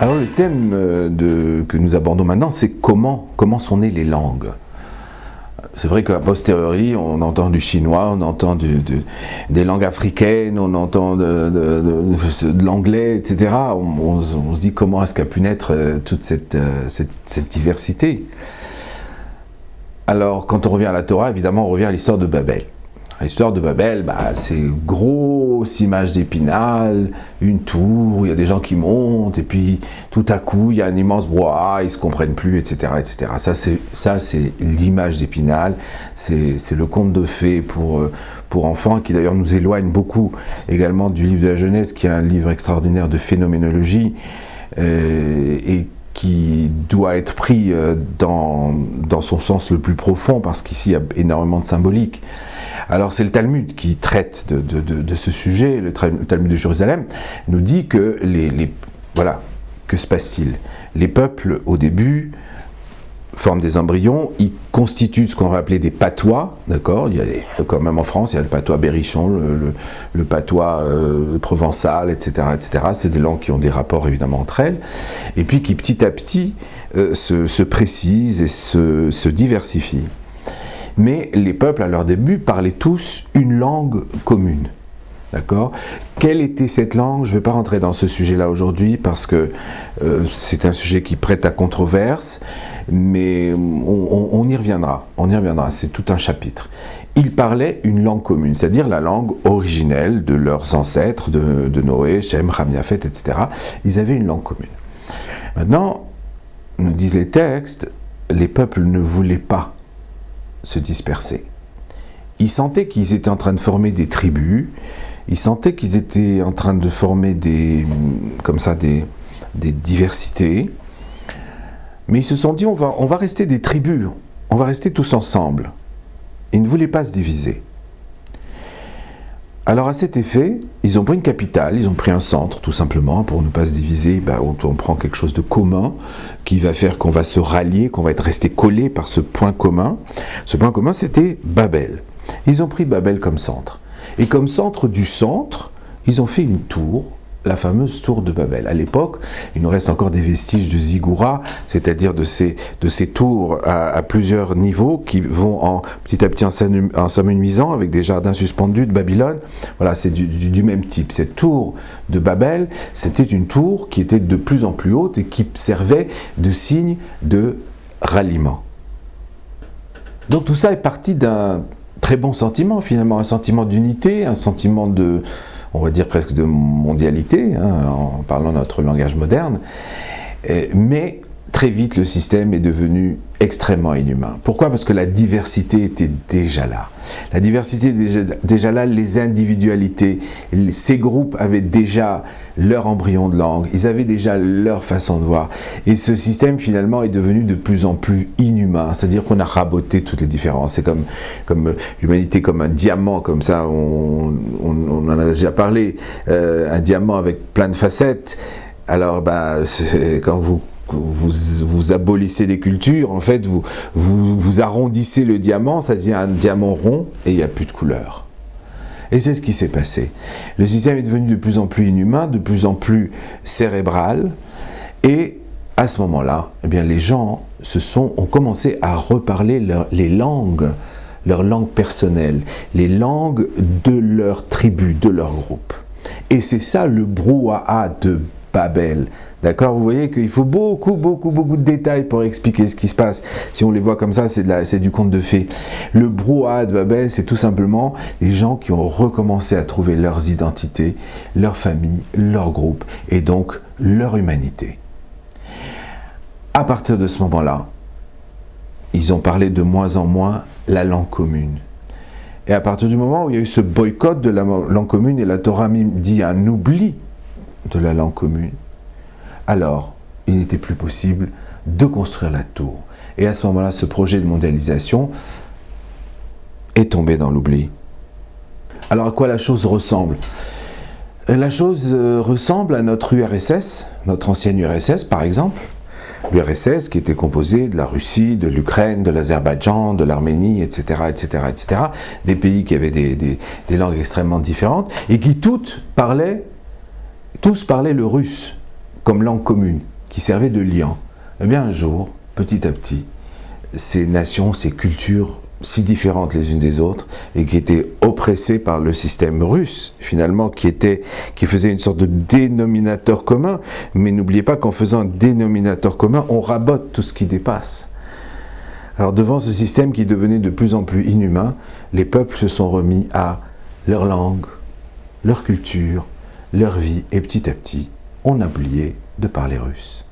Alors le thème que nous abordons maintenant, c'est comment sont nées les langues. C'est vrai qu'à posteriori, on entend du chinois, on entend des langues africaines, on entend de l'anglais, etc. On se dit comment est-ce qu'a pu naître toute cette diversité. Alors quand on revient à la Torah, évidemment, on revient à l'histoire de Babel. L'histoire de Babel, c'est une grosse image d'Épinal, une tour, il y a des gens qui montent, et puis tout à coup, il y a un immense brouhaha, ils ne se comprennent plus, etc. etc. Ça, c'est l'image d'Épinal, c'est le conte de fées pour enfants, qui d'ailleurs nous éloigne beaucoup également du livre de la Genèse, qui est un livre extraordinaire de phénoménologie, et qui doit être pris dans son sens le plus profond, parce qu'ici, il y a énormément de symbolique. Alors c'est le Talmud qui traite de ce sujet. Le Talmud de Jérusalem nous dit que voilà, que se passe-t-il? Les peuples au début forment des embryons, ils constituent ce qu'on va appeler des patois, d'accord? Il y a quand même en France, il y a le patois berrichon, le patois provençal, etc., etc. C'est des langues qui ont des rapports évidemment entre elles, et puis qui petit à petit se précisent et se diversifient. Mais les peuples, à leur début, parlaient tous une langue commune. D'accord? Quelle était cette langue? Je ne vais pas rentrer dans ce sujet-là aujourd'hui parce que c'est un sujet qui prête à controverse, mais on y reviendra. On y reviendra, c'est tout un chapitre. Ils parlaient une langue commune, c'est-à-dire la langue originelle de leurs ancêtres, de Noé, Shem, Ham, Yafet, etc. Ils avaient une langue commune. Maintenant, nous disent les textes, les peuples ne voulaient pas se disperser. Ils sentaient qu'ils étaient en train de former des tribus, ils sentaient qu'ils étaient en train de former des diversités, mais ils se sont dit on va rester des tribus, on va rester tous ensemble. Ils ne voulaient pas se diviser. Alors à cet effet, ils ont pris une capitale, ils ont pris un centre tout simplement, pour ne pas se diviser, on prend quelque chose de commun, qui va faire qu'on va se rallier, qu'on va être resté collé par ce point commun. Ce point commun, c'était Babel. Ils ont pris Babel comme centre. Et comme centre du centre, ils ont fait une tour, la fameuse tour de Babel. À l'époque, il nous reste encore des vestiges de ziggourats, c'est-à-dire de ces tours à plusieurs niveaux qui vont petit à petit en s'amenuisant avec des jardins suspendus de Babylone. Voilà, c'est du même type. Cette tour de Babel, c'était une tour qui était de plus en plus haute et qui servait de signe de ralliement. Donc tout ça est parti d'un très bon sentiment finalement, un sentiment d'unité, un sentiment on va dire presque de mondialité, en parlant notre langage moderne, mais très vite le système est devenu extrêmement inhumain. Pourquoi? Parce que la diversité était déjà là. La diversité était déjà là, les individualités, ces groupes avaient déjà leur embryon de langue, ils avaient déjà leur façon de voir. Et ce système finalement est devenu de plus en plus inhumain, c'est-à-dire qu'on a raboté toutes les différences. C'est comme l'humanité comme un diamant, comme ça, on en a déjà parlé, un diamant avec plein de facettes. Alors quand vous abolissez des cultures, en fait, vous arrondissez le diamant, ça devient un diamant rond et il n'y a plus de couleur. Et c'est ce qui s'est passé. Le système est devenu de plus en plus inhumain, de plus en plus cérébral, et à ce moment-là, les gens ont commencé à reparler leurs langues personnelles, les langues de leur tribu, de leur groupe. Et c'est ça le brouhaha de Babel. D'accord? Vous voyez qu'il faut beaucoup de détails pour expliquer ce qui se passe. Si on les voit comme ça, c'est du conte de fées. Le brouhaha de Babel, c'est tout simplement les gens qui ont recommencé à trouver leurs identités, leur famille, leur groupe, et donc leur humanité. À partir de ce moment-là, ils ont parlé de moins en moins la langue commune. Et à partir du moment où il y a eu ce boycott de la langue commune, et la Torah dit un oubli de la langue commune, alors il n'était plus possible de construire la tour. Et à ce moment-là, ce projet de mondialisation est tombé dans l'oubli. Alors à quoi la chose ressemble? La chose ressemble à notre URSS, notre ancienne URSS par exemple. L'URSS qui était composée de la Russie, de l'Ukraine, de l'Azerbaïdjan, de l'Arménie, etc., etc., etc. Des pays qui avaient des langues extrêmement différentes et qui tous parlaient le russe comme langue commune, qui servait de lien. Eh bien un jour, petit à petit, ces nations, ces cultures si différentes les unes des autres et qui étaient oppressées par le système russe, finalement, qui faisait une sorte de dénominateur commun. Mais n'oubliez pas qu'en faisant un dénominateur commun, on rabote tout ce qui dépasse. Alors devant ce système qui devenait de plus en plus inhumain, les peuples se sont remis à leur langue, leur culture, leur vie, et petit à petit, on a oublié de parler russe.